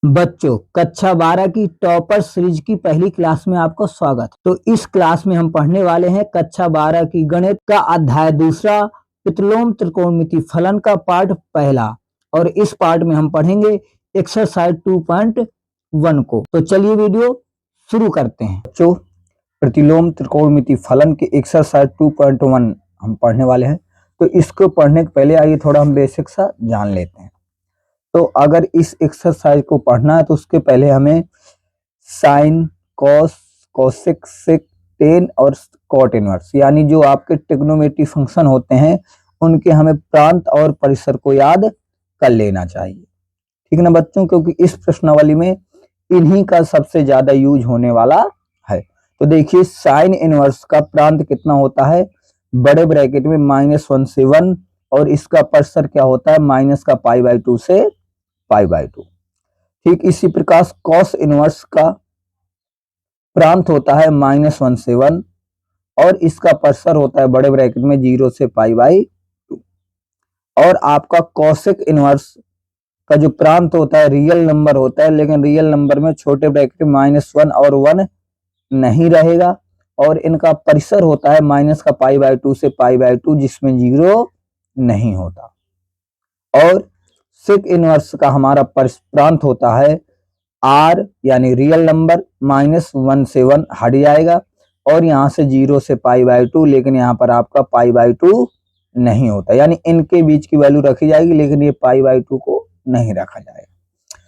बच्चों, कक्षा 12 की टॉपर सीरीज की पहली क्लास में आपको स्वागत। तो इस क्लास में हम पढ़ने वाले हैं कक्षा 12 की गणित का अध्याय दूसरा, प्रतिलोम त्रिकोणमिति फलन का पार्ट पहला। और इस पार्ट में हम पढ़ेंगे एक्सरसाइज 2.1 को। तो चलिए वीडियो शुरू करते हैं। बच्चों, प्रतिलोम त्रिकोणमिति फलन के एक्सरसाइज 2.1 हम पढ़ने वाले हैं। तो इसको पढ़ने के पहले आइए थोड़ा हम बेसिक सा जान लेते हैं। तो अगर इस एक्सरसाइज को पढ़ना है तो उसके पहले हमें साइन, कॉस, कोसेक, सेक, टेन और कॉट इनवर्स यानी जो आपके ट्रिग्नोमेट्री फंक्शन होते हैं उनके हमें प्रांत और परिसर को याद कर लेना चाहिए। ठीक ना बच्चों, क्योंकि इस प्रश्नावली में इन्हीं का सबसे ज्यादा यूज होने वाला है। तो देखिए, साइन इनवर्स का प्रांत कितना होता है, बड़े ब्रैकेट में -1 से 1, और इसका परिसर क्या होता है, माइनस का π/2 से π/2। ठीक इसी प्रकार कॉस इनवर्स का प्रांत होता है -1 से 1, और इसका परिसर होता है बड़े ब्रैकेट में 0 से π/2। और आपका कॉसेक इनवर्स का जो प्रांत होता है रियल नंबर होता है, लेकिन रियल नंबर में छोटे ब्रैकेट में -1 और 1 नहीं रहेगा, और इनका परिसर होता है माइनस का π/2 से π/2 जिसमें 0 नहीं होता। और सेक इनवर्स का हमारा प्रांत होता है आर यानी रियल नंबर, -1 से 1 हट जाएगा, और यहाँ से 0 से π/2, लेकिन यहाँ पर आपका π/2 नहीं होता, यानी इनके बीच की वैल्यू रखी जाएगी, लेकिन ये π/2 को नहीं रखा जाएगा।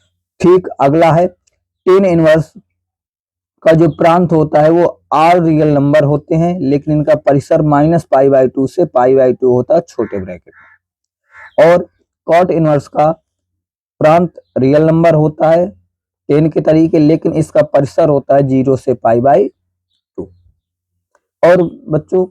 ठीक, अगला है टेन इनवर्स का जो प्रांत होता है वो आर रियल नंबर होते हैं, लेकिन इनका परिसर -π/2 से π/2 होता है छोटे ब्रैकेट में। और कॉट इनवर्स का प्रांत रियल नंबर होता है 10 के तरीके, लेकिन इसका परिसर होता है 0 से π/2। और बच्चों,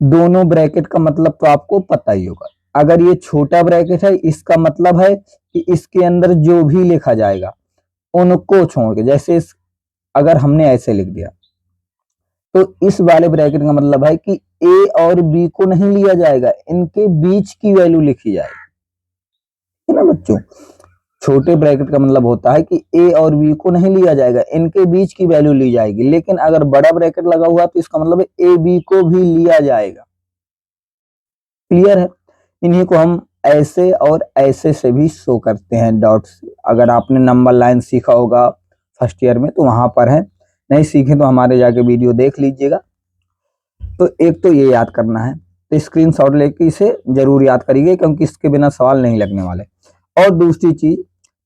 दोनों ब्रैकेट का मतलब तो आपको पता ही होगा। अगर ये छोटा ब्रैकेट है, इसका मतलब है कि इसके अंदर जो भी लिखा जाएगा उनको छोड़ के, जैसे अगर हमने ऐसे लिख दिया तो इस वाले ब्रैकेट का मतलब है कि ए और बी को नहीं लिया जाएगा, इनके बीच की वैल्यू लिखी जाएगी, है ना बच्चों। छोटे ब्रैकेट का मतलब होता है कि ए और बी को नहीं लिया जाएगा, इनके बीच की वैल्यू ली जाएगी। लेकिन अगर बड़ा ब्रैकेट लगा हुआ तो इसका मतलब है ए बी को भी लिया जाएगा। क्लियर है? इन्हीं को हम ऐसे और ऐसे से भी शो करते हैं डॉट से। अगर आपने नंबर लाइन सीखा होगा फर्स्ट ईयर में तो वहां पर है, नहीं सीखे तो हमारे जाके वीडियो देख लीजिएगा। तो एक तो ये याद करना है, तो स्क्रीनशॉट लेके इसे जरूर याद करिए, क्योंकि इसके बिना सवाल नहीं लगने वाले। और दूसरी चीज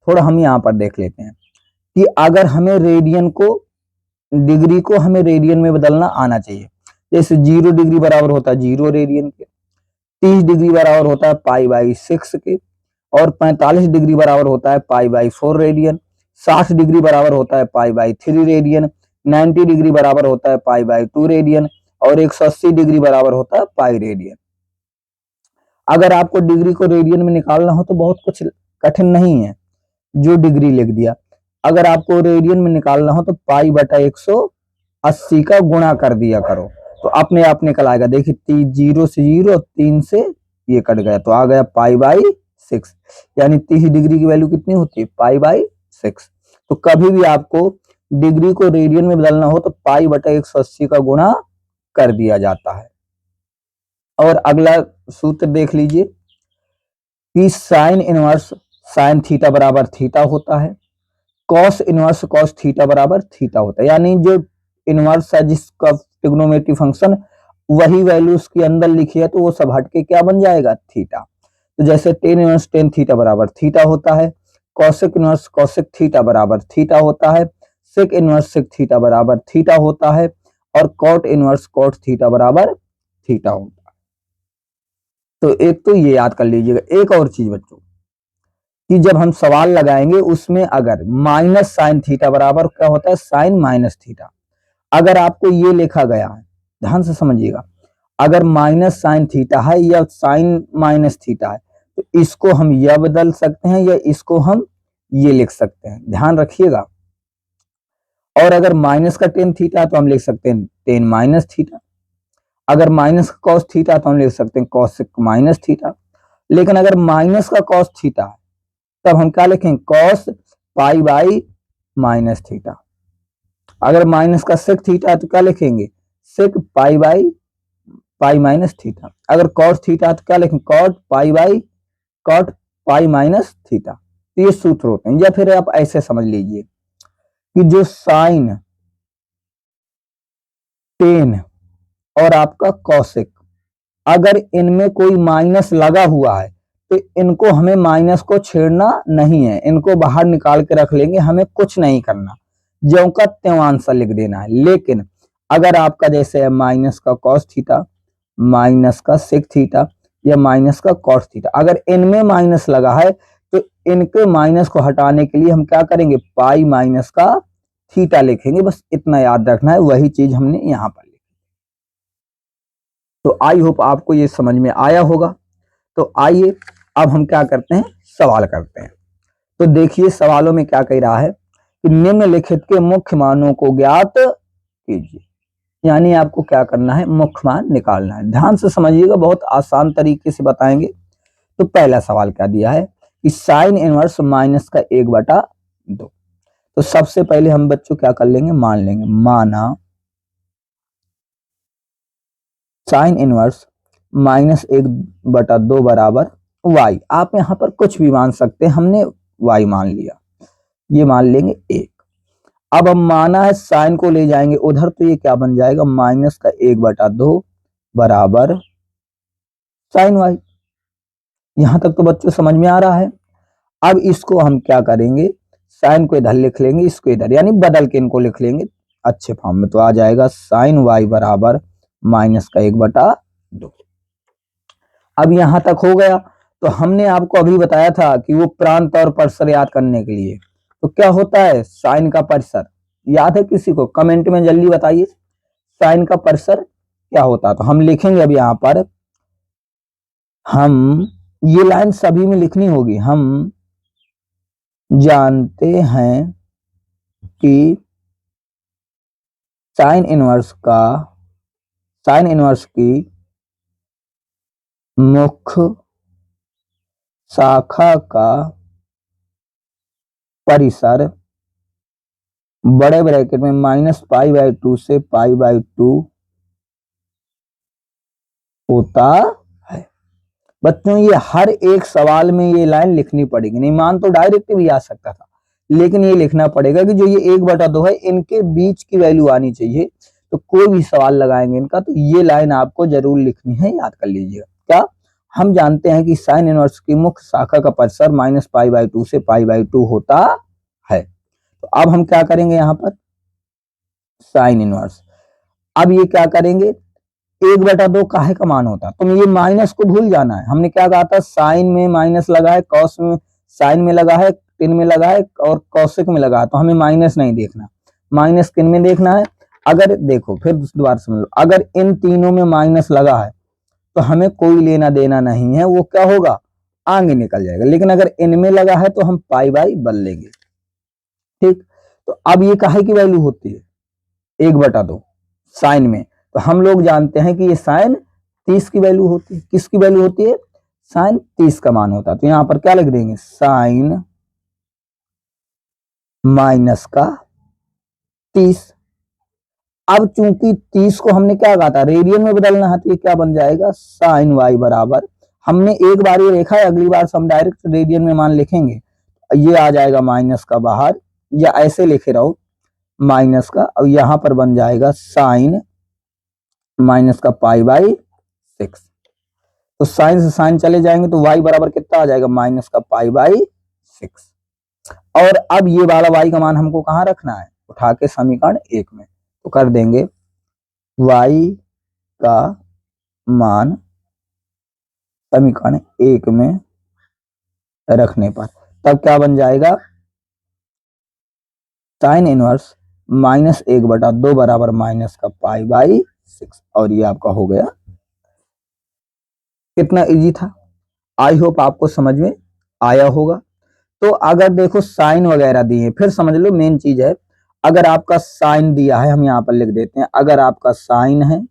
थोड़ा हम यहाँ पर देख लेते हैं कि अगर हमें रेडियन को, डिग्री को हमें रेडियन में बदलना आना चाहिए। जैसे 0 डिग्री बराबर होता है 0 रेडियन के, 30 डिग्री बराबर होता है π/6 के, और 45 डिग्री बराबर होता है π/4 रेडियन, 60 डिग्री बराबर होता है π/3 रेडियन, 90 डिग्री बराबर होता है π/2 रेडियन, और 180 डिग्री बराबर होता है पाई रेडियन। अगर आपको डिग्री को रेडियन में निकालना हो तो बहुत कुछ कठिन नहीं है, जो डिग्री लिख दिया। अगर आपको रेडियन में निकालना हो तो π/180 का गुणा कर दिया करो, तो अपने आप निकल आएगा। देखिए 0 से 0, 3 से ये कट गया तो आ गया π/6, यानी 30 डिग्री की वैल्यू कितनी होती है, π/6। तो कभी भी आपको डिग्री को रेडियन में बदलना हो तो π/180 का गुणा कर दिया जाता है। और अगला सूत्र देख लीजिए कि साइन इनवर्स साइन थीटा बराबर थीटा होता है, कॉस इनवर्स कॉस थीटा बराबर थीटा होता है। यानी जो इनवर्स है जिसका ट्रिग्नोमेट्री फंक्शन वही वैल्यू उसके अंदर लिखी है तो वो सब हट के क्या बन जाएगा, थीटा। तो जैसे टेन इनवर्स टेन थीटा बराबर थीटा होता है, कॉसेक इनवर्स कॉसेक थीटा बराबर थीटा होता है, सेक इनवर्स सेक थीटा बराबर थीटा होता है, और कॉट इनवर्स कॉट थीटा बराबर थीटा होता है। तो एक तो ये याद कर लीजिएगा। एक और चीज बच्चों कि जब हम सवाल लगाएंगे उसमें अगर माइनस साइन थीटा बराबर क्या होता है, साइन माइनस थीटा, अगर आपको ये लिखा गया है, ध्यान से समझिएगा, अगर माइनस साइन थीटा है या साइन माइनस थीटा है तो इसको हम यह बदल सकते हैं या इसको हम ये लिख सकते हैं, ध्यान रखिएगा। और अगर माइनस का टेन थीटा तो हम लिख सकते हैं टेन माइनस थीटा, अगर माइनस का कॉस थीटा तो हम लिख सकते हैं कॉस माइनस थीटा। लेकिन अगर माइनस का कॉस थीटा है तब हम क्या लिखेंगे, cos pi by minus theta. अगर माइनस का सेक थीटा है तो क्या लिखेंगे, sec pi by pi minus theta. अगर कॉट थीटा है तो क्या लिखेंगे, cot pi by cot pi minus theta. तो ये सूत्र होते हैं। या फिर आप ऐसे समझ लीजिए कि जो साइन टेन और आपका कॉसेक, अगर इनमें कोई माइनस लगा हुआ है तो इनको हमें माइनस को छेड़ना नहीं है, इनको बाहर निकाल के रख लेंगे, हमें कुछ नहीं करना, ज्यों का त्यों आंसर लिख देना है। लेकिन अगर आपका जैसे है माइनस का कॉस थीटा, माइनस का सेक थीटा या माइनस का कॉस थीटा, अगर इनमें माइनस लगा है तो इनके माइनस को हटाने के लिए हम क्या करेंगे, पाई माइनस का थीटा लिखेंगे। बस इतना याद रखना है, वही चीज हमने यहां पर लिखी। तो आई होप आपको ये समझ में आया होगा। तो आइए अब हम क्या करते हैं, सवाल करते हैं। तो देखिए सवालों में क्या कह रहा है कि निम्नलिखित के मुख्य मानों को ज्ञात कीजिए। यानी आपको क्या करना है, मुख्य मान निकालना है। ध्यान से समझिएगा, बहुत आसान तरीके से बताएंगे। तो पहला सवाल क्या दिया है कि साइन इनवर्स माइनस का 1/2। तो सबसे पहले हम बच्चों क्या कर लेंगे, मान लेंगे, माना साइन इनवर्स -1/2 बराबर y। आप यहां पर कुछ भी मान सकते हैं, हमने y मान लिया, ये मान लेंगे 1। अब हम माना है साइन को ले जाएंगे उधर, तो ये क्या बन जाएगा, माइनस का 1/2 बराबर साइन y। यहां तक तो बच्चों समझ में आ रहा है। अब इसको हम क्या करेंगे, साइन को इधर लिख लेंगे, इसको इधर, यानी बदल के इनको लिख लेंगे अच्छे फॉर्म में। तो आ जाएगा साइन y बराबर माइनस का 1/2। अब यहां तक हो गया। तो हमने आपको अभी बताया था कि वो प्रांत और परिसर याद करने के लिए तो क्या होता है, साइन का परिसर याद है किसी को, कमेंट में जल्दी बताइए साइन का परिसर क्या होता है। तो हम लिखेंगे अब यहां पर, हम ये लाइन सभी में लिखनी होगी। हम जानते हैं कि साइन इनवर्स की मुख्य शाखा का परिसर बड़े ब्रैकेट में -π/2 से π/2 होता है। बच्चों ये हर एक सवाल में ये लाइन लिखनी पड़ेगी, नहीं मान तो डायरेक्ट भी आ सकता था, लेकिन ये लिखना पड़ेगा कि जो ये 1/2 है इनके बीच की वैल्यू आनी चाहिए। तो कोई भी सवाल लगाएंगे इनका तो ये लाइन आपको जरूर लिखनी है, याद कर लीजिएगा। क्या, हम जानते हैं कि साइन इनवर्स की मुख्य शाखा का परिसर -π/2 से π/2 होता है। तो अब हम क्या करेंगे यहाँ पर, साइन इनवर्स, अब ये क्या करेंगे, 1/2 काहे का मान होता है, तुम ये माइनस को भूल जाना है। हमने क्या कहा था, साइन में माइनस लगा है, कॉस में साइन में लगा है, टेन में लगा है और कॉसेक में लगा है, तो हमें माइनस नहीं देखना, माइनस किन में देखना है। अगर देखो फिर दोबारा समझ लो, अगर इन तीनों में माइनस लगा है तो हमें कोई लेना देना नहीं है, वो क्या होगा, आगे निकल जाएगा। लेकिन अगर इनमें लगा है तो हम पाई बाई बदल लेंगे। ठीक, तो अब ये काहे की वैल्यू होती है, 1/2 साइन में। तो हम लोग जानते हैं कि ये साइन 30 की वैल्यू होती है। किसकी वैल्यू होती है, साइन 30 का मान होता है। तो यहां पर क्या लिख देंगे, साइन माइनस का 30। अब चूंकि 30 को हमने क्या कहा था, रेडियन में बदलना है, तो ये क्या बन जाएगा, साइन y बराबर, हमने एक बार ये देखा है, अगली बार से हम डायरेक्ट रेडियन में मान लिखेंगे, ये आ जाएगा माइनस का बाहर, या ऐसे लिखे रहो माइनस का, और यहां पर बन जाएगा साइन माइनस का π/6। तो साइन से साइन चले जाएंगे तो y बराबर कितना आ जाएगा, माइनस का π/6। और अब ये वाला y का मान हमको कहां रखना है, उठा के समीकरण 1 में। तो कर देंगे y का मान समीकरण 1 में रखने पर तब क्या बन जाएगा, साइन इनवर्स -1/2 बराबर माइनस का π/6। और ये आपका हो गया। कितना इजी था, आई होप आपको समझ में आया होगा। तो अगर देखो साइन वगैरह दिए, फिर समझ लो मेन चीज है, अगर आपका साइन दिया है, हम यहाँ पर लिख देते हैं, अगर आपका साइन है,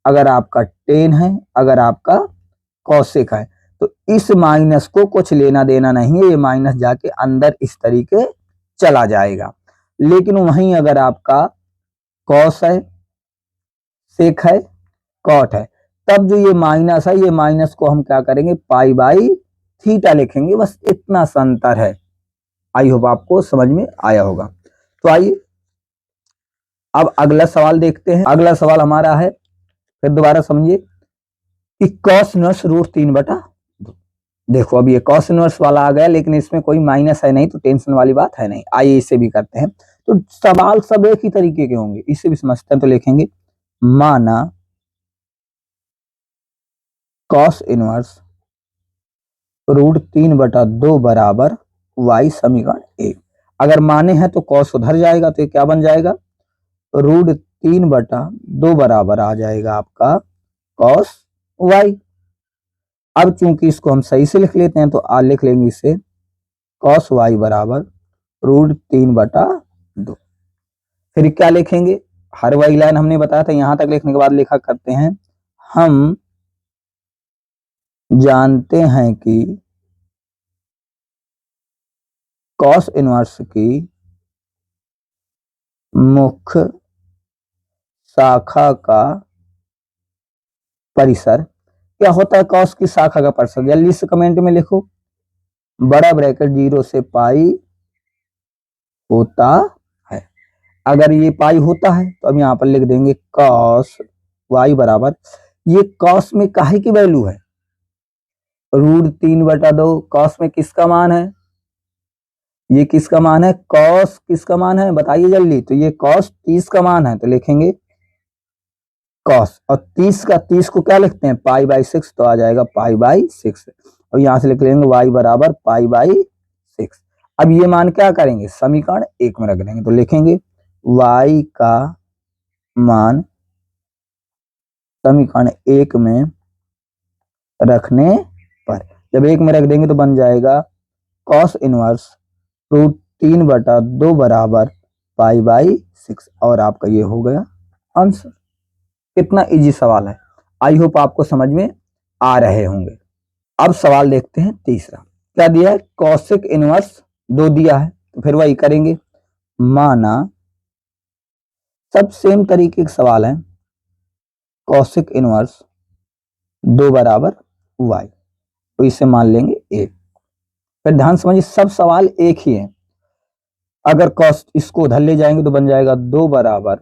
अगर आपका टेन है, अगर आपका कॉसेक है, तो इस माइनस को कुछ लेना देना नहीं है, ये माइनस जाके अंदर इस तरीके चला जाएगा। लेकिन वहीं अगर आपका कॉस है, सेक है, कॉट है, तब जो ये माइनस है, ये माइनस को हम क्या करेंगे, पाई बाई थीटा लिखेंगे। बस इतना सा अंतर है। आई होप आपको समझ में आया होगा। तो आइए अब अगला सवाल देखते हैं। अगला सवाल हमारा है, फिर दोबारा समझिए, कि कॉस इनवर्स √3/2। देखो अब ये कॉस इनवर्स वाला आ गया, लेकिन इसमें कोई माइनस है नहीं, तो टेंशन वाली बात है नहीं। आइए इसे भी करते हैं। तो सवाल सब एक ही तरीके के होंगे, इसे भी समझते हैं। तो लिखेंगे माना कॉस इनवर्स √3/2 बराबर y समीकरण 1। अगर माने हैं तो कॉस उधर जाएगा, तो ये क्या बन जाएगा, √3/2 बराबर आ जाएगा आपका कॉस y। अब चूंकि इसको हम सही से लिख लेते हैं, तो लिख लेंगे इसे कॉस y बराबर √3/2। फिर क्या लिखेंगे, हर वाली लाइन हमने बताया था, यहां तक लिखने के बाद लिखा करते हैं, हम जानते हैं कि कॉस इनवर्स की मुख्य शाखा का परिसर क्या होता है। कॉस की शाखा का परिसर जल्दी से कमेंट में लिखो, बड़ा ब्रैकेट 0 से पाई होता है। अगर ये पाई होता है तो अब यहां पर लिख देंगे कॉस y बराबर, ये कॉस में काहे की वैल्यू है, √3/2। कॉस में किसका मान है, ये किसका मान है, कॉस किसका मान है, बताइए जल्दी। तो ये कॉस 30 का मान है, तो लिखेंगे कॉस, और 30 को क्या लिखते हैं, पाई/6, तो आ जाएगा पाई/6। और यहां से लिख लेंगे y बराबर पाई/6। अब ये मान क्या करेंगे, समीकरण 1 में रख देंगे। तो लिखेंगे y का मान समीकरण 1 में रखने पर, जब 1 में रख देंगे तो बन जाएगा कॉस इनवर्स √3/2 बराबर पाई/6। और आपका ये हो गया आंसर। कितना इजी सवाल है, आई होप आपको समझ में आ रहे होंगे। अब सवाल देखते हैं तीसरा। क्या दिया है, कॉसिक इनवर्स 2 दिया है, तो फिर वही करेंगे। माना, सब सेम तरीके के सवाल है, कॉसिक इनवर्स 2 बराबर y, तो इसे मान लेंगे 1। फिर ध्यान समझिए, सब सवाल एक ही है। अगर कॉस इसको उधर ले जाएंगे तो बन जाएगा 2 बराबर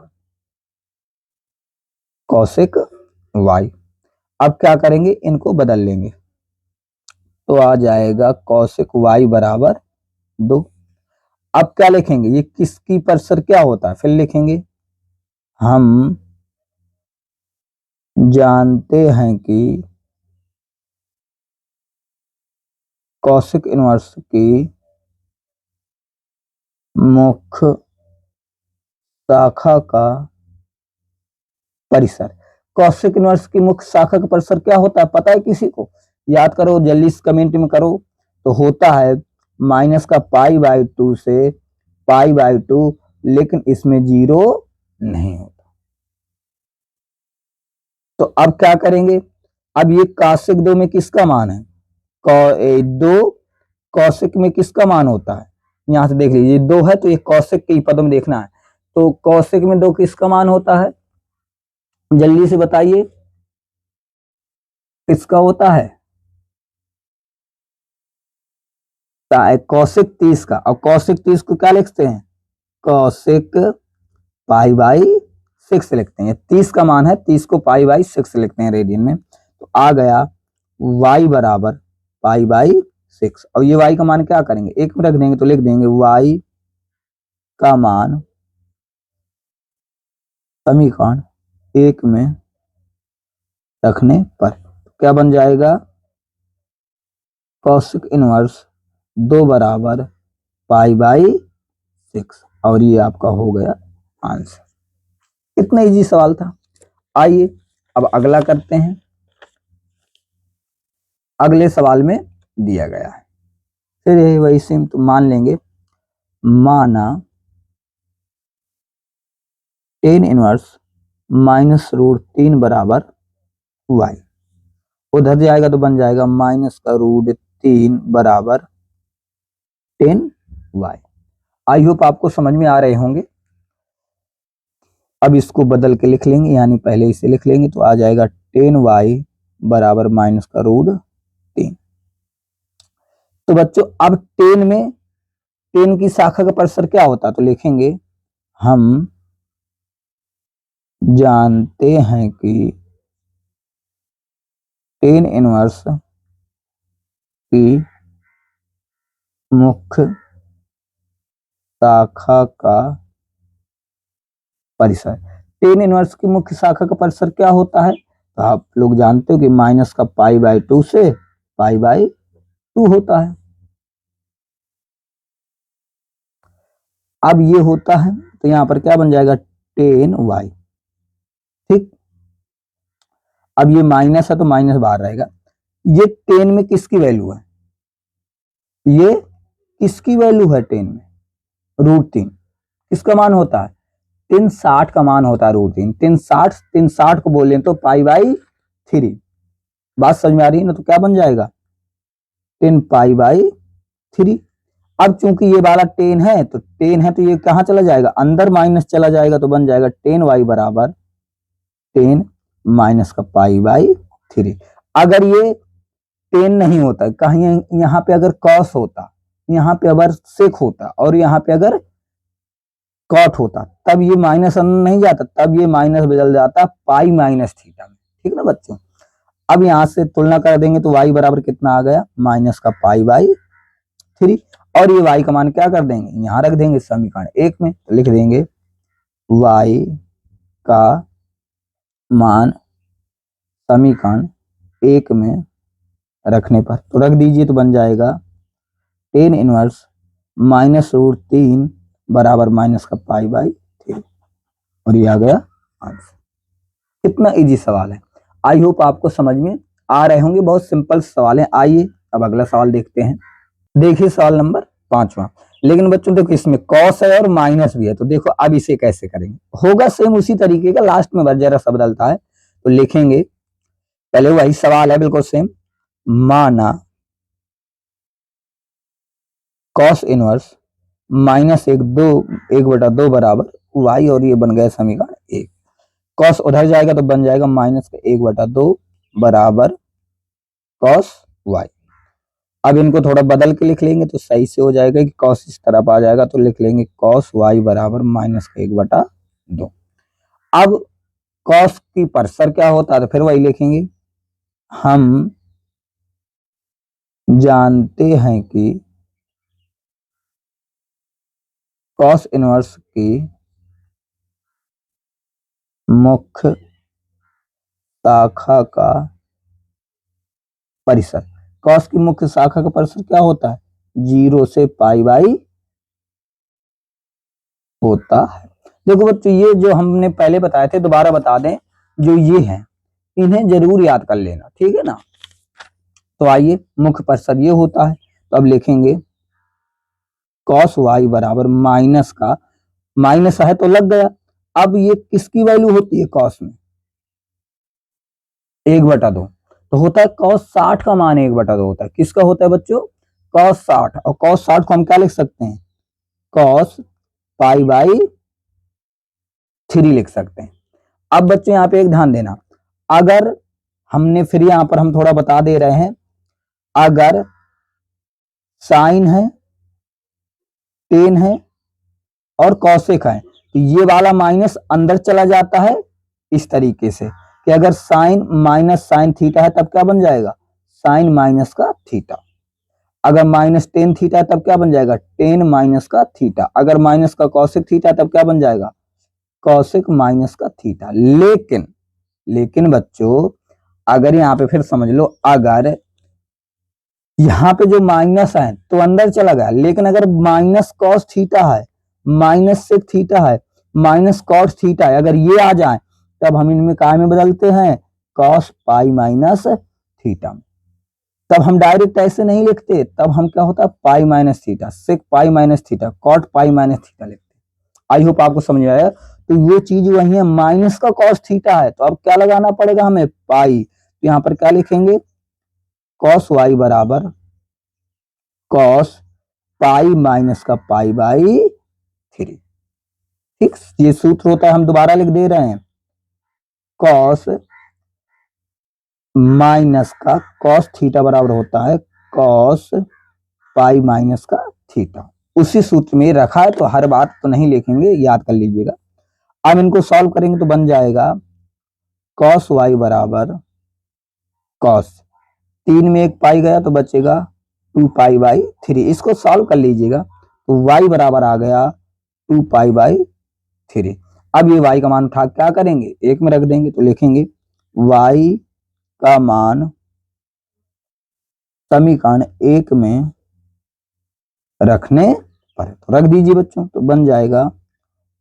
कॉसिक y। अब क्या करेंगे, इनको बदल लेंगे, तो आ जाएगा कॉसिक y बराबर 2। अब क्या लिखेंगे, ये किसकी परिसर क्या होता है, फिर लिखेंगे हम जानते हैं कि कॉसिक इनवर्स की मुख्य शाखा का परिसर। कॉसिक इनवर्स की मुख्य शाखा का परिसर क्या होता है, पता है किसी को, याद करो, जल्दी से कमेंट में करो। तो होता है माइनस का पाई/2 से पाई/2, लेकिन इसमें 0 नहीं होता। तो अब क्या करेंगे, अब ये कॉसिक 2 में किसका मान है, 2 कॉसिक में किसका मान होता है, यहां से देख लीजिए 2 है, तो ये कॉसिक के पदों में देखना है। तो कॉसिक में 2 किसका मान होता है, जल्दी से बताइए, किसका होता है, कॉसिक 30 का। और कॉसिक 30 को क्या लिखते हैं, कॉसिक पाई/6 लिखते हैं। 30 का मान है, 30 को पाई/6 लिखते हैं रेडियन में। तो आ गया y बराबर पाई/6। और ये y का मान क्या करेंगे, 1 में रख देंगे, तो लिख देंगे y का मान समीकरण 1 में रखने पर क्या बन जाएगा, कॉसिक इनवर्स 2 बराबर पाई/6। और ये आपका हो गया आंसर। इतना इजी सवाल था। आइए अब अगला करते हैं। अगले सवाल में दिया गया है, फिर यही वही सेम, तो मान लेंगे, माना टेन इनवर्स -√3 बराबर y, उधर जाएगा तो बन जाएगा -√3 बराबर 10y। आई होप आपको समझ में आ रहे होंगे। अब इसको बदल के लिख लेंगे, यानी पहले इसे लिख लेंगे तो आ जाएगा 10y बराबर माइनस का रूट 3। तो बच्चों अब 10 में 10 की शाखा का परिसर क्या होता है, तो लिखेंगे हम जानते हैं कि 10 इनवर्स की मुख्य शाखा का परिसर। 10 इनवर्स की मुख्य शाखा का परिसर क्या होता है, तो आप लोग जानते हो कि माइनस का π/2 से π/2 होता है। अब ये होता है तो यहां पर क्या बन जाएगा 10y। ठीक, अब ये माइनस है तो माइनस बाहर रहेगा। ये 10 में किसकी वैल्यू है, ये किसकी वैल्यू है 10 में, रूट 3। किसका मान होता है, 360 का मान होता है रूट 3। 360 को बोले तो π/3। बात समझ में आ रही है ना, तो क्या बन जाएगा 10π/3। अब चूंकि ये वाला 10 है तो ये कहां चला जाएगा, अंदर माइनस चला जाएगा, तो बन जाएगा 10y बराबर 10 माइनस का π/3। अगर ये 10 नहीं होता, कहीं यहाँ पे अगर कॉस होता, यहाँ पे अगर सेक होता और यहाँ पे अगर कॉट होता, तब ये माइनस नहीं जाता, तब ये माइनस बदल जाता पाई माइनस थीटा में। ठीक ना बच्चों, अब यहां से तुलना कर देंगे तो y बराबर कितना आ गया, माइनस का π/3। और ये y का मान क्या कर देंगे, यहां रख देंगे समीकरण 1 में, तो लिख देंगे y का मान समीकरण 1 में रखने पर, तो रख दीजिए, तो बन जाएगा 10 इनवर्स माइनस रूट 3 बराबर माइनस का π/3। और ये आ गया आंसर। कितना इजी सवाल है, आई होप आपको समझ में आ रहे होंगे। बहुत सिंपल सवाल है। आइए अब अगला सवाल देखते हैं। देखिए सवाल नंबर 5वां। लेकिन बच्चों देखो इसमें कॉस है और माइनस भी है, तो देखो अब इसे कैसे करेंगे, होगा सेम उसी तरीके का, लास्ट में बस जरा सा बदलता है। तो लिखेंगे, पहले वही सवाल है बिल्कुल सेम, माना कॉस इनवर्स माइनस 1/2 बराबर y, और ये बन गया समीकरण 1। कॉस उधर जाएगा तो बन जाएगा माइनस का 1/2 बराबर कॉस y। अब इनको थोड़ा बदल के लिख लेंगे तो सही से हो जाएगा कि कॉस इस तरफ आ जाएगा, तो लिख लेंगे कॉस y बराबर माइनस का 1/2। अब कॉस की परिसर क्या होता है, तो फिर वही लिखेंगे, हम जानते हैं कि कॉस इनवर्स की मुख्य शाखा का परिसर। कॉस की मुख्य शाखा का परिसर क्या होता है, 0 से π/, होता है। देखो बच्चों ये जो हमने पहले बताए थे दोबारा बता दें, जो ये हैं इन्हें जरूर याद कर लेना, ठीक है ना। तो आइए, मुख्य परिसर ये होता है, तो अब लिखेंगे कॉस y बराबर माइनस का, माइनस है तो लग गया। अब ये किसकी वैल्यू होती है कॉस में, 1/2। तो होता है कॉस 60 का मान 1/2 होता है। किसका होता है बच्चों, कॉस 60। और कॉस 60 को हम क्या लिख सकते हैं, कॉस π/3 लिख सकते हैं। अब बच्चों यहाँ पे एक ध्यान देना, अगर हमने फिर यहाँ पर हम थोड़ा बता दे रहे हैं, अगर साइन है, टेन है और कॉसेक है, तो ये वाला माइनस अंदर चला जाता है इस तरीके से कि अगर साइन माइनस साइन थीटा है तब क्या बन जाएगा, साइन माइनस का थीटा। अगर माइनस टेन थीटा है तब क्या बन जाएगा, टेन माइनस का थीटा। अगर माइनस का कॉसेक थीटा है तब क्या बन जाएगा, कॉसेक माइनस का थीटा। लेकिन बच्चों अगर यहाँ पे फिर समझ लो, अगर यहाँ पे जो माइनस है तो अंदर चला गया, लेकिन अगर माइनस कॉस थीटा है, माइनस सेक थीटा है, माइनस कॉस थीटा है, अगर ये आ जाए तब हम इनमें काय में बदलते हैं, कॉस पाई माइनस थीटा। तब हम डायरेक्ट ऐसे नहीं लिखते, तब हम क्या होता है pi minus theta, sec pi minus theta, cot pi minus theta लिखते। आई होप आपको समझ में आया। तो ये चीज वही है, माइनस का कॉस थीटा है तो अब क्या लगाना पड़ेगा हमें, पाई। तो यहाँ पर क्या लिखेंगे, कॉस y बराबर कॉस पाई माइनस का π/3 3। ठीक, ये सूत्र होता है, हम दोबारा लिख दे रहे हैं, कॉस माइनस का कॉस थीटा बराबर होता है कॉस पाई माइनस का थीटा। उसी सूत्र में रखा है, तो हर बात तो नहीं लिखेंगे, याद कर लीजिएगा। अब इनको सॉल्व करेंगे तो बन जाएगा कॉस वाई बराबर कॉस, 3 में 1 पाई गया तो बचेगा 2 पाई बाई 3। इसको सॉल्व कर लीजिएगा तो y बराबर आ गया 2 पाई बाई 3। अब ये y का मान उठा क्या करेंगे, 1 में रख देंगे, तो लिखेंगे y का मान समीकरण 1 में रखने पर, तो रख दीजिए बच्चों, तो बन जाएगा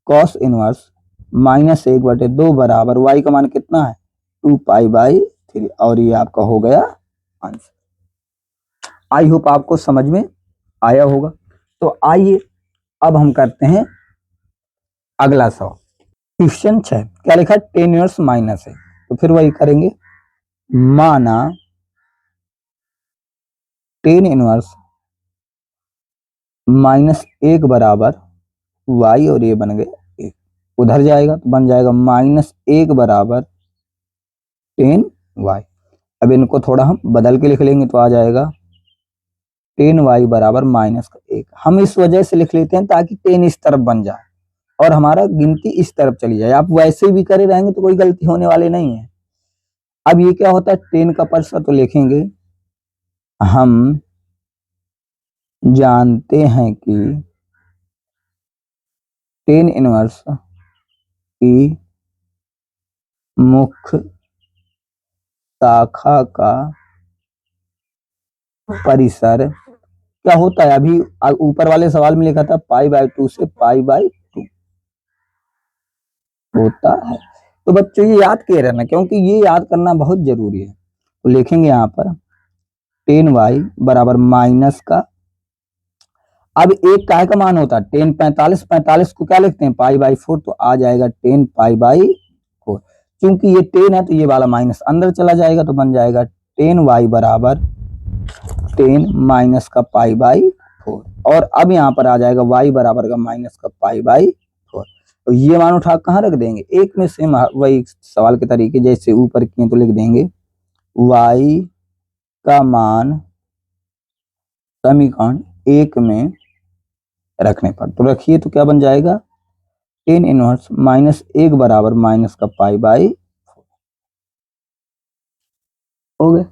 कॉस इनवर्स -1/2 बराबर y का मान कितना है 2 पाई बाई 3, और ये आपका हो गया आंसर। आई होप आपको समझ में आया होगा। तो आइए अब हम करते हैं अगला सवाल। क्वेश्चन 6 क्या लिखा, टेन इनवर्स माइनस है, तो फिर वही करेंगे, माना टेन इनवर्स -1 बराबर y, और ये बन गया 1, उधर जाएगा तो बन जाएगा -1 बराबर टेन y। अब इनको थोड़ा हम बदल के लिख लेंगे तो आ जाएगा 10y बराबर -1। हम इस वजह से लिख लेते हैं ताकि 10 इस तरफ बन जाए और हमारा गिनती इस तरफ चली जाए। आप वैसे भी करे रहेंगे तो कोई गलती होने वाली नहीं है। अब ये क्या होता है 10 का परसा, तो लिखेंगे हम जानते हैं कि 10 इनवर्स की मुख्य शाखा का परिसर क्या होता है, अभी ऊपर वाले सवाल में लिखा था π/2 से π/2 होता है। तो बच्चों ये याद किए रहना, क्योंकि ये याद करना बहुत जरूरी है। तो लिखेंगे यहाँ पर 10y बराबर माइनस का, अब एक काय का मान होता है 10 45 को क्या लिखते हैं π/4, तो आ जाएगा 10 π/4। क्योंकि ये 10 है तो ये वाला माइनस अंदर चला जाएगा, तो बन जाएगा 10y बराबर 10 माइनस का π/4, और अब यहाँ पर आ जाएगा y बराबर का माइनस का π/4। तो ये मान उठा कहाँ रख देंगे, एक में सेम वही सवाल के तरीके जैसे ऊपर किए, तो लिख देंगे y का मान समीकरण 1 में रखने पर, तो रखिए तो क्या बन जाएगा 10 इनवर्स -1 बराबर माइनस का π/4 हो गया।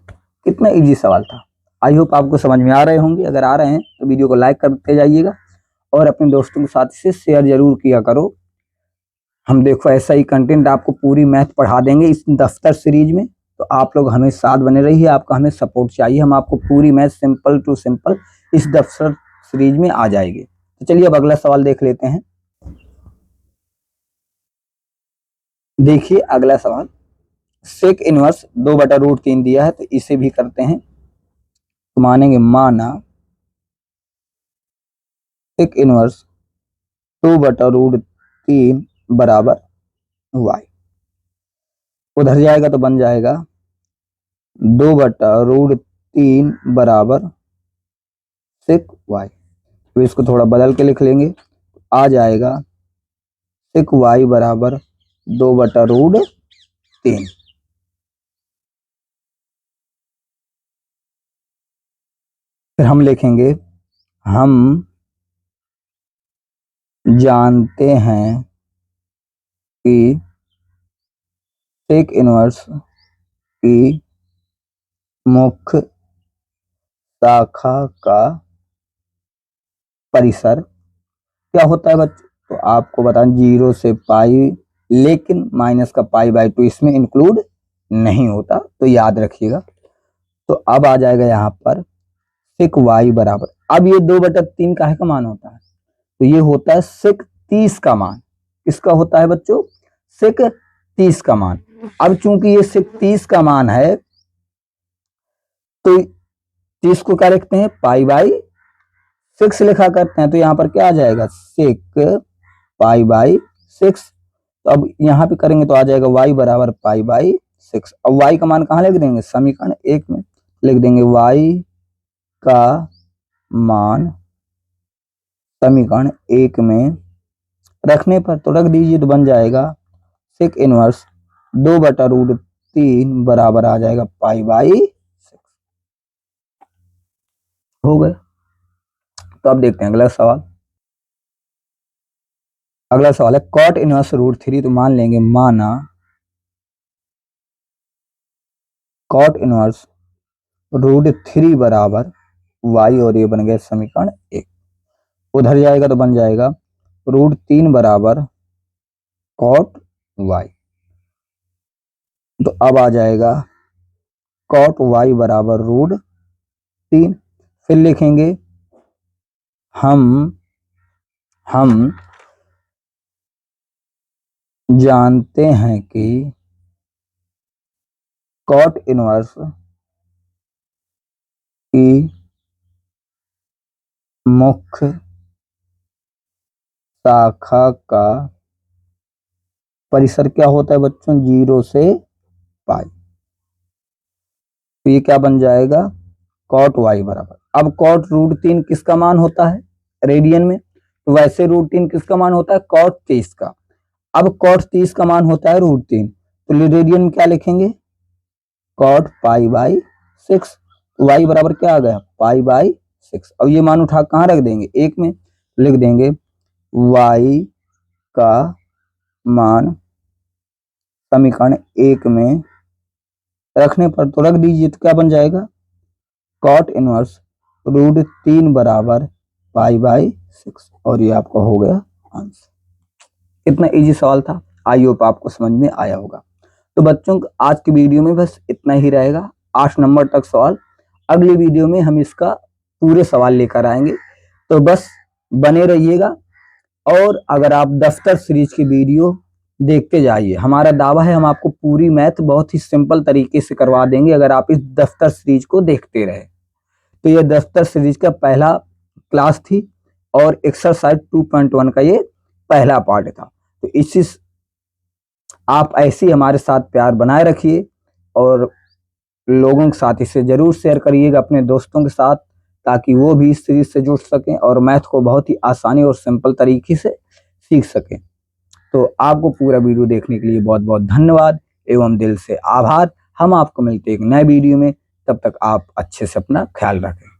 कितना इजी सवाल था। आई होप आपको समझ में आ रहे होंगे। अगर आ रहे हैं तो वीडियो को लाइक करते जाइएगा और अपने दोस्तों के साथ इसे शेयर जरूर किया करो। हम देखो ऐसा ही कंटेंट आपको पूरी मैथ पढ़ा देंगे इस दफ्तर सीरीज में, तो आप लोग हमें साथ बने रहिए। आपका हमें सपोर्ट चाहिए, हम आपको पूरी मैथ सिंपल टू सिंपल इस दफ्तर सीरीज में आ जाएगी। तो चलिए अब अगला सवाल देख लेते हैं। देखिए अगला सवाल, सेक इनवर्स 2/√3 दिया है, तो इसे भी करते हैं। तो मानेंगे माना सेक इनवर्स 2/√3 बराबर y, उधर जाएगा तो बन जाएगा 2/√3 बराबर सेक y। तो इसको थोड़ा बदल के लिख लेंगे, आ जाएगा सेक y बराबर 2/√3। फिर हम लिखेंगे हम जानते हैं कि सेक इनवर्स की मुख्य शाखा का परिसर क्या होता है बच्चों, तो आपको बताएं 0 से पाई, लेकिन माइनस का π/2 इसमें इंक्लूड नहीं होता, तो याद रखिएगा। तो अब आ जाएगा यहाँ पर सेक y बराबर, अब ये 2/3 काहे का मान होता है, तो ये होता है सेक 30 का मान। किसका होता है बच्चों, सेक 30 का मान। अब चूंकि ये सेक 30 का मान है तो 30 को क्या लिखते हैं π/6 लिखा करते हैं, तो यहाँ पर क्या आ जाएगा सेक π/6। तो अब यहाँ पे करेंगे तो आ जाएगा y बराबर π/6। अब y का मान कहाँ लिख देंगे, समीकरण 1 में लिख देंगे y का मान समीकरण 1 में रखने पर तो रख दीजिए, तो बन जाएगा सेक इनवर्स 2/√3 बराबर आ जाएगा π/6। हो गए। तो अब देखते हैं अगला सवाल। अगला सवाल है कॉट इनवर्स √3, तो मान लेंगे माना कॉट इनवर्स √3 बराबर y, और ये बन गया समीकरण 1। उधर जाएगा तो बन जाएगा √3 बराबर कॉट y। तो अब आ जाएगा कॉट y बराबर √3। फिर लिखेंगे हम जानते हैं कि कॉट इनवर्स की मुख्य शाखा का परिसर क्या होता है बच्चों, 0 से π। तो ये क्या बन जाएगा कॉट y बराबर, अब कॉट √3 किसका मान होता है रेडियन में, तो वैसे √3 किसका मान होता है कॉट 30 का। अब कॉट 30 का मान होता है √3, तो रेडियन में क्या लिखेंगे कॉट π/6। तो y बराबर क्या आ गया π/6। अब ये मान उठा कहाँ रख देंगे, एक में लिख देंगे y का मान समीकरण 1 में रखने पर तो रख दीजिए, तो क्या बन जाएगा कॉट इनवर्स √3 बराबर π/6, और ये आपका हो गया आंसर। इतना इजी सवाल था, आई होप आपको समझ में आया होगा। तो बच्चों आज की वीडियो में बस इतना ही रहेगा, 8 नंबर तक सवाल। अगली वीडियो में हम इसका पूरे सवाल लेकर आएंगे, तो बस बने रहिएगा। और अगर आप दफ्तर सीरीज की वीडियो देखते जाइए, हमारा दावा है हम आपको पूरी मैथ बहुत ही सिंपल तरीके से करवा देंगे अगर आप इस दफ्तर सीरीज को देखते रहे। तो ये दफ्तर सीरीज का पहला क्लास थी और एक्सरसाइज 2.1 का ये पहला पार्ट था। तो इसी आप ऐसे ही हमारे साथ प्यार बनाए रखिए और लोगों के साथ इसे जरूर शेयर करिएगा अपने दोस्तों के साथ, ताकि वो भी इस सीरीज से जुड़ सकें और मैथ को बहुत ही आसानी और सिंपल तरीके से सीख सकें। तो आपको पूरा वीडियो देखने के लिए बहुत बहुत धन्यवाद एवं दिल से आभार। हम आपको मिलते हैं एक नए वीडियो में, तब तक आप अच्छे से अपना ख्याल रखें।